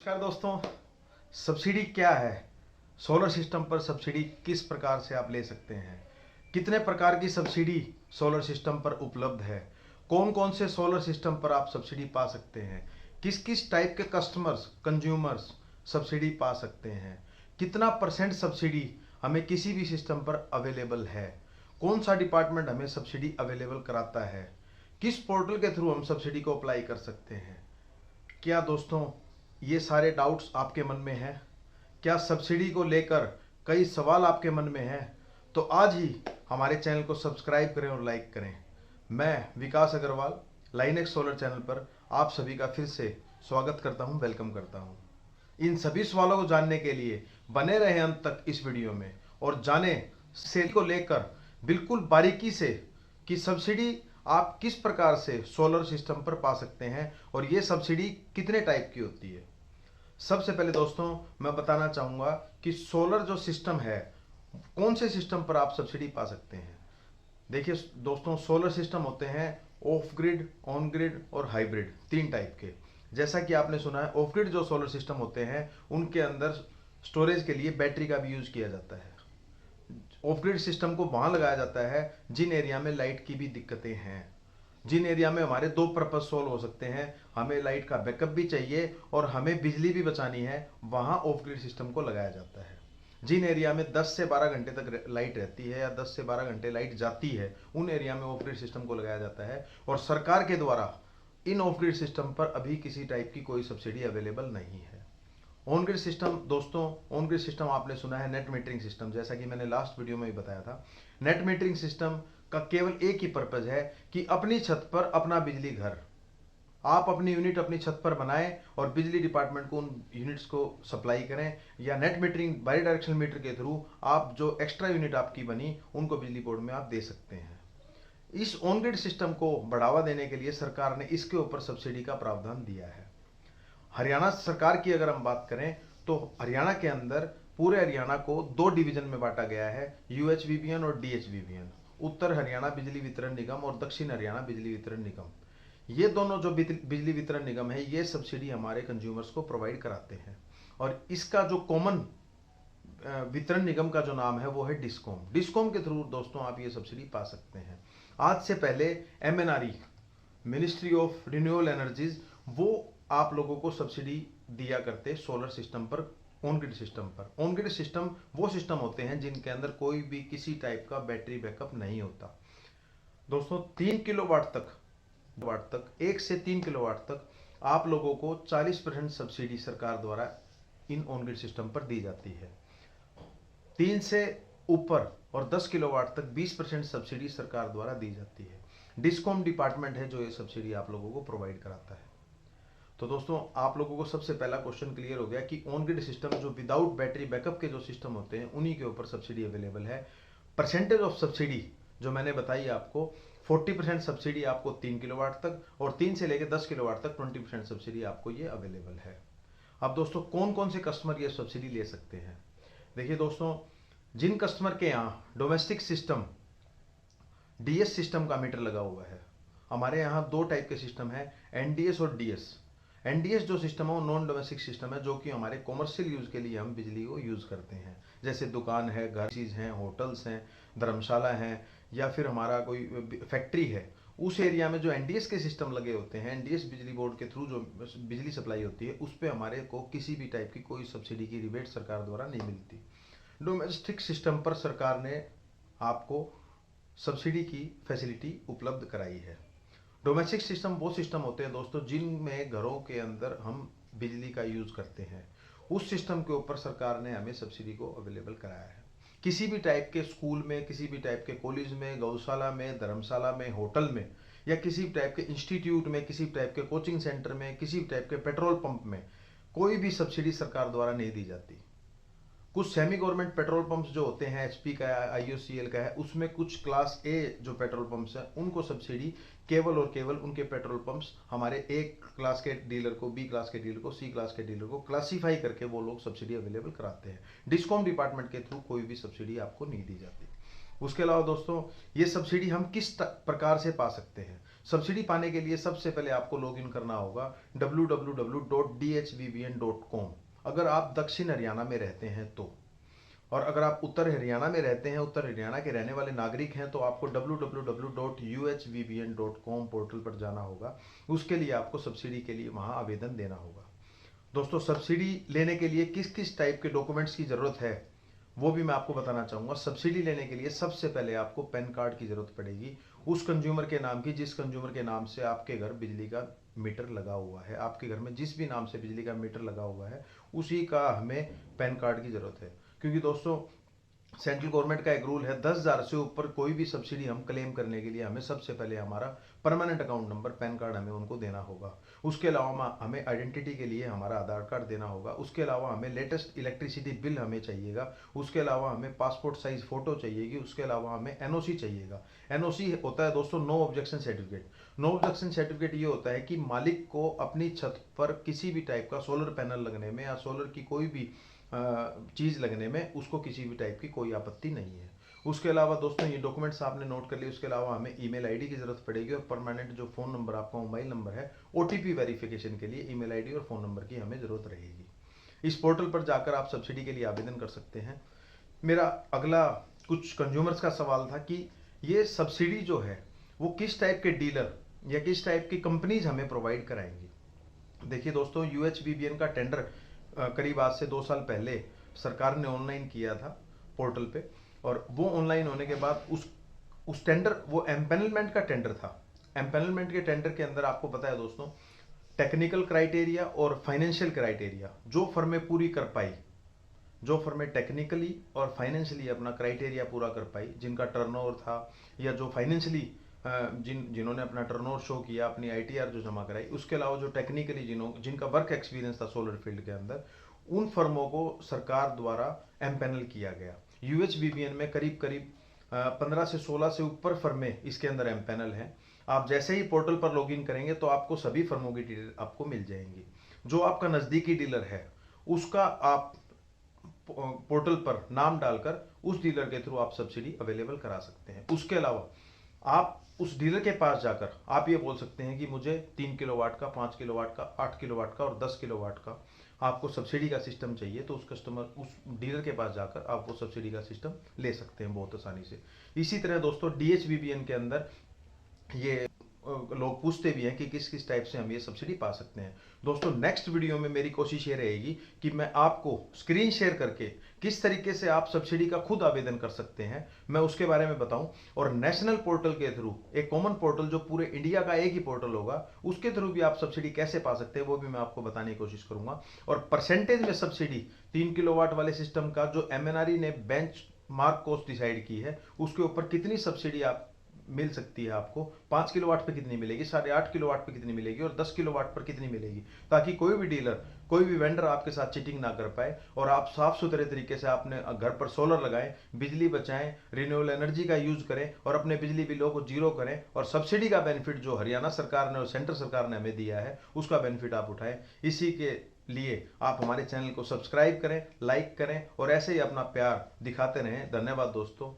नमस्कार दोस्तों, सब्सिडी क्या है? सोलर सिस्टम पर सब्सिडी किस प्रकार से आप ले सकते हैं? कितने प्रकार की सब्सिडी सोलर सिस्टम पर उपलब्ध है? कौन कौन से सोलर सिस्टम पर आप सब्सिडी पा सकते हैं? किस किस टाइप के कस्टमर्स कंज्यूमर्स सब्सिडी पा सकते हैं? कितना परसेंट सब्सिडी हमें किसी भी सिस्टम पर अवेलेबल है? कौन सा डिपार्टमेंट हमें सब्सिडी अवेलेबल कराता है? किस पोर्टल के थ्रू हम सब्सिडी को अप्लाई कर सकते हैं? क्या दोस्तों ये सारे डाउट्स आपके मन में हैं? क्या सब्सिडी को लेकर कई सवाल आपके मन में हैं? तो आज ही हमारे चैनल को सब्सक्राइब करें और लाइक करें। मैं विकास अग्रवाल लाइनेक्स सोलर चैनल पर आप सभी का फिर से स्वागत करता हूं, वेलकम करता हूं। इन सभी सवालों को जानने के लिए बने रहें अंत तक इस वीडियो में और जाने सेल को लेकर बिल्कुल बारीकी से कि सब्सिडी आप किस प्रकार से सोलर सिस्टम पर पा सकते हैं और ये सब्सिडी कितने टाइप की होती है। सबसे पहले दोस्तों मैं बताना चाहूँगा कि सोलर जो सिस्टम है, कौन से सिस्टम पर आप सब्सिडी पा सकते हैं। देखिए दोस्तों, सोलर सिस्टम होते हैं ऑफ ग्रिड, ऑन ग्रिड और हाइब्रिड, तीन टाइप के। जैसा कि आपने सुना है, ऑफ ग्रिड जो सोलर सिस्टम होते हैं उनके अंदर स्टोरेज के लिए बैटरी का भी यूज किया जाता है। ऑफ ग्रिड सिस्टम को वहां लगाया जाता है जिन एरिया में लाइट की भी दिक्कतें हैं, जिन एरिया में हमारे दो पर्पज सोल्व हो सकते हैं, हमें लाइट का बैकअप भी चाहिए और हमें बिजली भी बचानी है, वहां ऑफ ग्रिड सिस्टम को लगाया जाता है। जिन एरिया में 10 से 12 घंटे तक लाइट रहती है या 10 से 12 घंटे लाइट जाती है, उन एरिया में ऑफ ग्रिड सिस्टम को लगाया जाता है। और सरकार के द्वारा इन ऑफ ग्रिड सिस्टम पर अभी किसी टाइप की कोई सब्सिडी अवेलेबल नहीं है। ऑन ग्रिड सिस्टम दोस्तों, ऑन ग्रिड सिस्टम आपने सुना है नेट मीटरिंग सिस्टम, जैसा कि मैंने लास्ट वीडियो में भी बताया था। नेट मीटरिंग सिस्टम का केवल एक ही पर्पज है कि अपनी छत पर अपना बिजली घर, आप अपनी यूनिट अपनी छत पर बनाएं और बिजली डिपार्टमेंट को उन यूनिट्स को सप्लाई करें, या net metering bidirectional meter के थ्रू आप जो एक्स्ट्रा यूनिट आपकी बनी उनको बिजली बोर्ड में आप दे सकते हैं। इस ऑन ग्रिड सिस्टम को बढ़ावा देने के लिए सरकार ने इसके ऊपर सब्सिडी का प्रावधान दिया है। हरियाणा सरकार की अगर हम बात करें तो हरियाणा के अंदर पूरे हरियाणा को दो डिवीजन में बांटा गया है, यूएचवीबीएन और डीएचवीबीएन, उत्तर हरियाणा बिजली वितरण निगम और दक्षिण हरियाणा बिजली वितरण निगम। ये दोनों जो बिजली वितरण निगम है, ये सब्सिडी हमारे कंज्यूमर्स को प्रोवाइड कराते हैं। और इसका जो कॉमन वितरण निगम का जो नाम है वो है डिस्कॉम। डिस्कॉम के थ्रू दोस्तों आप ये सब्सिडी पा सकते हैं। आज से पहले MNRE, ministry of renewable energies, वो आप लोगों को सब्सिडी दिया करते सोलर सिस्टम पर, ऑन ग्रिड सिस्टम पर। ऑन ग्रिड सिस्टम वो सिस्टम होते हैं जिनके अंदर कोई भी किसी टाइप का बैटरी बैकअप नहीं होता। दोस्तों 3 किलोवाट तक 1 से 3 किलोवाट तक आप लोगों को 40% सब्सिडी सरकार द्वारा इन ऑन ग्रिड सिस्टम पर दी जाती है। 3 से ऊपर और 10 किलोवाट तक 20% सब्सिडी सरकार द्वारा दी जाती है। डिस्कॉम डिपार्टमेंट है जो ये सब्सिडी आप लोगों को प्रोवाइड कराता है। तो दोस्तों आप लोगों को सबसे पहला क्वेश्चन क्लियर हो गया कि ऑन ग्रिड सिस्टम जो विदाउट बैटरी बैकअप के जो सिस्टम होते हैं उन्हीं के ऊपर सब्सिडी अवेलेबल है। परसेंटेज ऑफ सब्सिडी जो मैंने बताई आपको, 40% सब्सिडी आपको 3 किलोवाट तक और 3 से लेकर 10 किलोवाट तक 20% सब्सिडी आपको ये अवेलेबल है। अब दोस्तों कौन कौन से कस्टमर ये सब्सिडी ले सकते हैं? देखिए दोस्तों, जिन कस्टमर के यहाँ डोमेस्टिक सिस्टम डीएस सिस्टम का मीटर लगा हुआ है, हमारे यहाँ दो टाइप के सिस्टम है, एनडीएस और डीएस। एनडीएस जो सिस्टम है वो नॉन डोमेस्टिक सिस्टम है, जो कि हमारे कॉमर्शियल यूज के लिए हम बिजली को यूज करते हैं। जैसे दुकान है, घर चीज है, होटल्स हैं, धर्मशाला हैं, या फिर हमारा कोई फैक्ट्री है, उस एरिया में जो एनडीएस के सिस्टम लगे होते हैं, एनडीएस बिजली बोर्ड के थ्रू जो बिजली सप्लाई होती है, उस पर हमारे को किसी भी टाइप की कोई सब्सिडी की रिबेट सरकार द्वारा नहीं मिलती। डोमेस्टिक सिस्टम पर सरकार ने आपको सब्सिडी की फैसिलिटी उपलब्ध कराई है। डोमेस्टिक सिस्टम वो सिस्टम होते हैं दोस्तों जिनमें घरों के अंदर हम बिजली का यूज करते हैं, उस सिस्टम के ऊपर सरकार ने हमें सब्सिडी को अवेलेबल कराया है। किसी भी टाइप के स्कूल में, किसी भी टाइप के कॉलेज में, गौशाला में, धर्मशाला में, होटल में, या किसी भी टाइप के इंस्टीट्यूट में, किसी भी टाइप के कोचिंग सेंटर में, किसी भी टाइप के पेट्रोल पंप में कोई भी सब्सिडी सरकार द्वारा नहीं दी जाती। कुछ सेमी गवर्नमेंट पेट्रोल पंप्स जो होते हैं, एचपी का है, आईओसीएल का है, उसमें कुछ क्लास ए जो पेट्रोल पंप्स हैं उनको सब्सिडी केवल और केवल उनके पेट्रोल पंप्स हमारे ए क्लास के डीलर को, बी क्लास के डीलर को, सी क्लास के डीलर को क्लासीफाई करके वो लोग सब्सिडी अवेलेबल कराते हैं। डिस्कॉम डिपार्टमेंट के थ्रू कोई भी सब्सिडी आपको नहीं दी जाती। उसके अलावा दोस्तों ये सब्सिडी हम किस प्रकार से पा सकते हैं? सब्सिडी पाने के लिए सबसे पहले आपको लॉगिन करना होगा www.dhvbn.com। अगर आप दक्षिण हरियाणा में रहते हैं तो, और अगर आप उत्तर हरियाणा में रहते हैं, उत्तर हरियाणा के रहने वाले नागरिक हैं, तो आपको www.uhvbn.com पोर्टल पर जाना होगा। उसके लिए आपको सब्सिडी के लिए वहां आवेदन देना होगा। दोस्तों, सब्सिडी लेने के लिए किस किस टाइप के डॉक्यूमेंट्स की ज़रूरत है वो भी मैं आपको बताना चाहूँगा। सब्सिडी लेने के लिए सबसे पहले आपको पैन कार्ड की ज़रूरत पड़ेगी, उस कंज्यूमर के नाम की जिस कंज्यूमर के नाम से आपके घर बिजली का मीटर लगा हुआ है। आपके घर में जिस भी नाम से बिजली का मीटर लगा हुआ है उसी का हमें पैन कार्ड की ज़रूरत है। क्योंकि दोस्तों, सेंट्रल गवर्नमेंट का एक रूल है, 10,000 से ऊपर कोई भी सब्सिडी हम क्लेम करने के लिए हमें सबसे पहले हमारा permanent account number, pan card हमें उनको देना होगा। उसके अलावा हमें आइडेंटिटी के लिए हमारा आधार कार्ड देना होगा। उसके अलावा हमें लेटेस्ट इलेक्ट्रिसिटी बिल हमें चाहिएगा। उसके अलावा हमें पासपोर्ट साइज फोटो चाहिएगी। उसके अलावा हमें एनओसी चाहिएगा। एनओसी होता है दोस्तों no objection certificate. No objection certificate ये होता है कि मालिक को अपनी छत पर किसी भी टाइप का सोलर पैनल लगने में या सोलर की कोई भी चीज़ लगने में उसको किसी भी टाइप की कोई आपत्ति नहीं है। उसके अलावा दोस्तों, ये डॉक्यूमेंट्स आपने नोट कर लिए। उसके अलावा हमें ईमेल आईडी की ज़रूरत पड़ेगी और परमानेंट जो फ़ोन नंबर आपका मोबाइल नंबर है, ओटीपी वेरिफिकेशन के लिए ईमेल आईडी और फ़ोन नंबर की हमें ज़रूरत रहेगी। इस पोर्टल पर जाकर आप सब्सिडी के लिए आवेदन कर सकते हैं। मेरा अगला कुछ कंज्यूमर्स का सवाल था कि ये सब्सिडी जो है वो किस टाइप के डीलर या किस टाइप की कंपनीज हमें प्रोवाइड कराएंगी। देखिए दोस्तों, यूएचवीबीएन का टेंडर करीब आज से 2 साल पहले सरकार ने ऑनलाइन किया था पोर्टल पे, और वो ऑनलाइन होने के बाद उस टेंडर, वो एम्पेनलमेंट का टेंडर था। एम्पेनलमेंट के टेंडर के अंदर आपको पता है दोस्तों, टेक्निकल क्राइटेरिया और फाइनेंशियल क्राइटेरिया जो फर्में पूरी कर पाई, जो फर्में टेक्निकली और फाइनेंशियली अपना क्राइटेरिया पूरा कर पाई, जिनका टर्नओवर था, या जो फाइनेंशियली जिन्होंने अपना टर्नओवर शो किया, अपनी आईटीआर जो जमा कराई, उसके अलावा जो टेक्निकली जिनका वर्क एक्सपीरियंस था सोलर फील्ड के अंदर, उन फर्मों को सरकार द्वारा एम्पैनल किया गया। यूएचवीबीएन में करीब करीब 15 से 16 से ऊपर फर्में इसके अंदर एम्पैनल हैं। आप जैसे ही पोर्टल पर लॉगिन करेंगे तो आपको सभी फर्मों की डिटेल आपको मिल जाएंगी। जो आपका नज़दीकी डीलर है उसका आप पोर्टल पर नाम डालकर उस डीलर के थ्रू आप सब्सिडी अवेलेबल करा सकते हैं। उसके अलावा आप उस डीलर के पास जाकर आप ये बोल सकते हैं कि मुझे 3 किलोवाट का, 5 किलोवाट का, 8 किलोवाट का और 10 किलोवाट का आपको सब्सिडी का सिस्टम चाहिए, तो उस डीलर के पास जाकर आप वो सब्सिडी का सिस्टम ले सकते हैं बहुत आसानी से। इसी तरह दोस्तों, डीएचवीबीएन के अंदर ये लोग पूछते भी हैं कि किस किस टाइप से हम ये सब्सिडी पा सकते हैं। दोस्तों, नेक्स्ट वीडियो में मेरी कोशिश ये रहेगी कि मैं आपको स्क्रीन शेयर करके किस तरीके से आप सब्सिडी का खुद आवेदन कर सकते हैं मैं उसके बारे में बताऊं, और नेशनल पोर्टल के थ्रू, एक कॉमन पोर्टल जो पूरे इंडिया का एक ही पोर्टल होगा, उसके थ्रू भी आप सब्सिडी कैसे पा सकते हैं वो भी मैं आपको बताने की कोशिश करूंगा। और परसेंटेज में सब्सिडी 3 किलोवाट वाले सिस्टम का जो एमएनआरई ने बेंच मार्क कॉस्ट डिसाइड की है, उसके ऊपर कितनी सब्सिडी आप मिल सकती है, आपको 5 किलोवाट पे कितनी मिलेगी, 8.5 किलोवाट पे कितनी मिलेगी और 10 किलोवाट पर कितनी मिलेगी, ताकि कोई भी डीलर, कोई भी वेंडर आपके साथ चीटिंग ना कर पाए और आप साफ सुथरे तरीके से अपने घर पर सोलर लगाएं, बिजली बचाएं, रिन्यूएबल एनर्जी का यूज करें और अपने बिजली बिलों को जीरो करें, और सब्सिडी का बेनिफिट जो हरियाणा सरकार ने और सेंट्रल सरकार ने हमें दिया है उसका बेनिफिट आप उठाएं। इसी के लिए आप हमारे चैनल को सब्सक्राइब करें, लाइक करें और ऐसे ही अपना प्यार दिखाते रहें। धन्यवाद दोस्तों।